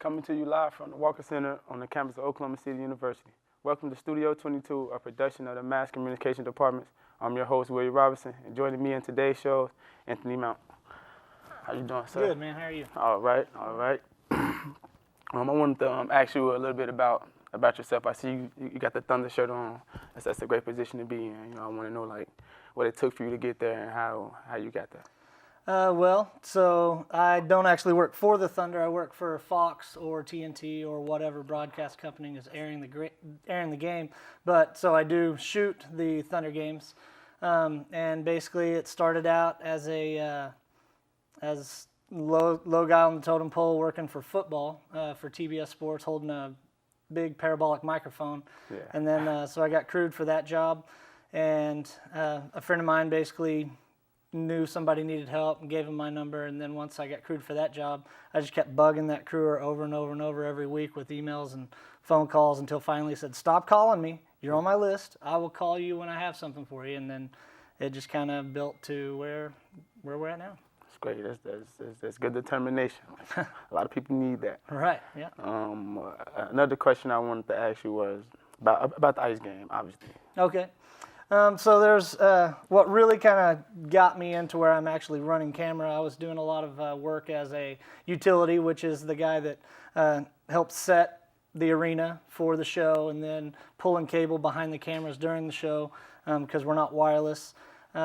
coming to you live from the Walker Center on the campus of Oklahoma City University. Welcome to Studio 22, a production of the Mass Communication Department. I'm your host, Willie Robinson, and joining me in today's show, Anthony Mount. How you doing, sir? Good, man. How are you? All right. I wanted to ask you a little bit about yourself. I see you got the Thunder shirt on. That's a great position to be in. You know, I want to know like what it took for you to get there and how you got there. So I don't actually work for the Thunder. I work for Fox or TNT or whatever broadcast company is airing the game. But so I do shoot the Thunder games, and basically it started out as a low guy on the totem pole working for football for TBS Sports, holding a big parabolic microphone. Yeah. And then so I got crewed for that job, and a friend of mine basically knew somebody needed help and gave him my number. And then once I got crewed for that job, I just kept bugging that crewer over and over and over every week with emails and phone calls until finally he said, "Stop calling me. You're on my list. I will call you when I have something for you." And then it just kind of built to where we're at now. That's great. That's good determination. Like, a lot of people need that. Right. Yeah. Another question I wanted to ask you was about the ice game, obviously. Okay. So there's what really kind of got me into where I'm actually running camera. I was doing a lot of work as a utility, which is the guy that helps set the arena for the show, and then pulling cable behind the cameras during the show because we're not wireless. We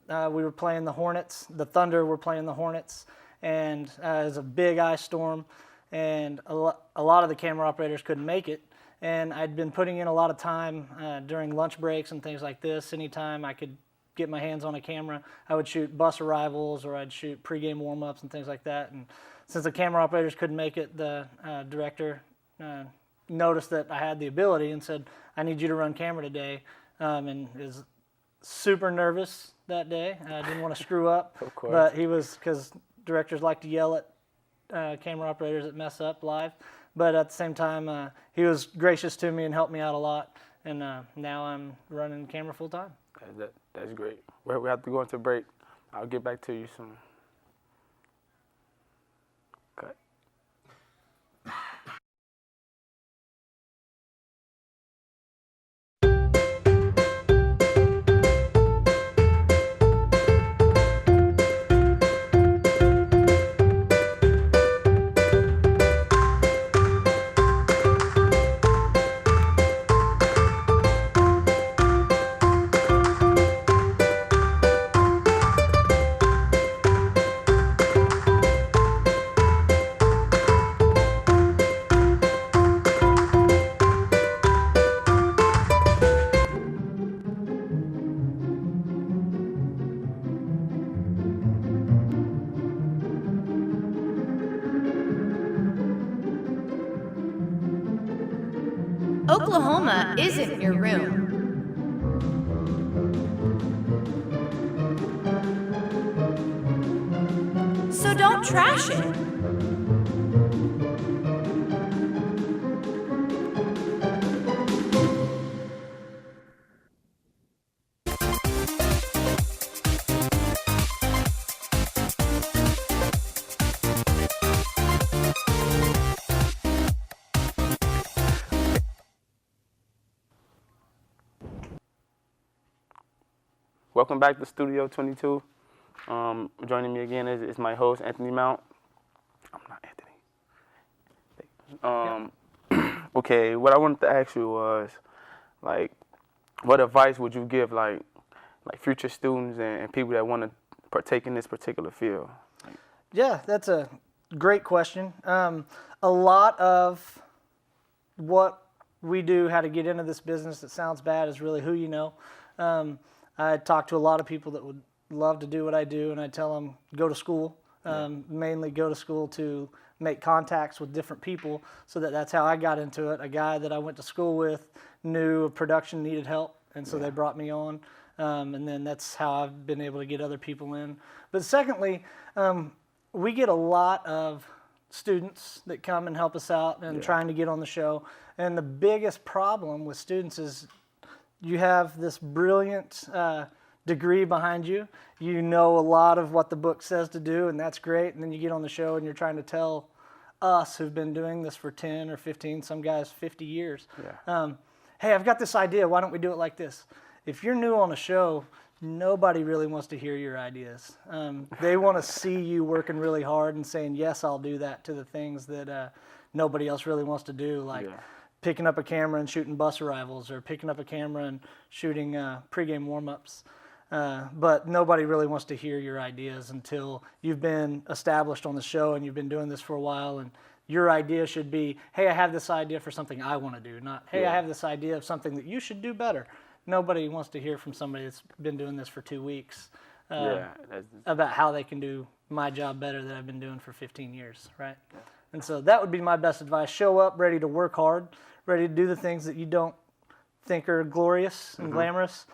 were playing the Hornets. The Thunder were playing the Hornets, and it was a big ice storm, and a lot of the camera operators couldn't make it. And I'd been putting in a lot of time during lunch breaks and things like this. Anytime I could get my hands on a camera, I would shoot bus arrivals or I'd shoot pregame warm-ups and things like that. And since the camera operators couldn't make it, the director noticed that I had the ability and said, "I need you to run camera today." And was super nervous that day. I didn't want to screw up. Of course. But he was, because directors like to yell at camera operators that mess up live. But at the same time, he was gracious to me and helped me out a lot. And now I'm running camera full time. That's great. We have to go into break. I'll get back to you soon. Cut. Oklahoma isn't your room. So don't trash it. Welcome back to Studio 22. Joining me again is my host, Anthony Mount. I'm not Anthony. Okay, what I wanted to ask you was, like, what advice would you give, like future students and people that want to partake in this particular field? Yeah, that's a great question. A lot of what we do, how to get into this business that sounds bad, is really who you know. I talk to a lot of people that would love to do what I do, and I tell them go to school, mainly go to school to make contacts with different people, so that's how I got into it. A guy that I went to school with knew production needed help, and so they brought me on, and then that's how I've been able to get other people in. But secondly, we get a lot of students that come and help us out and trying to get on the show, and the biggest problem with students is you have this brilliant degree behind you. You know a lot of what the book says to do, and that's great. And then you get on the show and you're trying to tell us who've been doing this for 10 or 15, some guys 50 years. Yeah. Hey, I've got this idea. Why don't we do it like this? If you're new on a show, nobody really wants to hear your ideas. They want to see you working really hard and saying, yes, I'll do that, to the things that nobody else really wants to do, like picking up a camera and shooting bus arrivals, or picking up a camera and shooting pregame warm-ups. But nobody really wants to hear your ideas until you've been established on the show and you've been doing this for a while, and your idea should be, hey, I have this idea for something I want to do, not, hey, I have this idea of something that you should do better. Nobody wants to hear from somebody that's been doing this for 2 weeks about how they can do my job better that I've been doing for 15 years, right? Yeah. And so that would be my best advice. Show up ready to work hard, ready to do the things that you don't think are glorious and glamorous.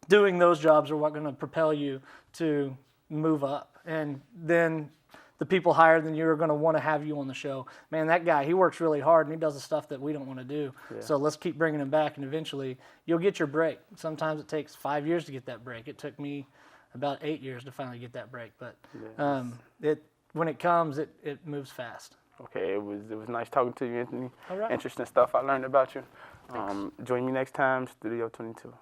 Doing those jobs are what's going to propel you to move up. And then the people higher than you are going to want to have you on the show. Man, that guy, he works really hard and he does the stuff that we don't want to do. Yeah. So let's keep bringing him back, and eventually you'll get your break. Sometimes it takes 5 years to get that break. It took me about 8 years to finally get that break. But when it comes, it moves fast. Okay, it was nice talking to you, Anthony. All right. Interesting stuff I learned about you. Join me next time, Studio 22.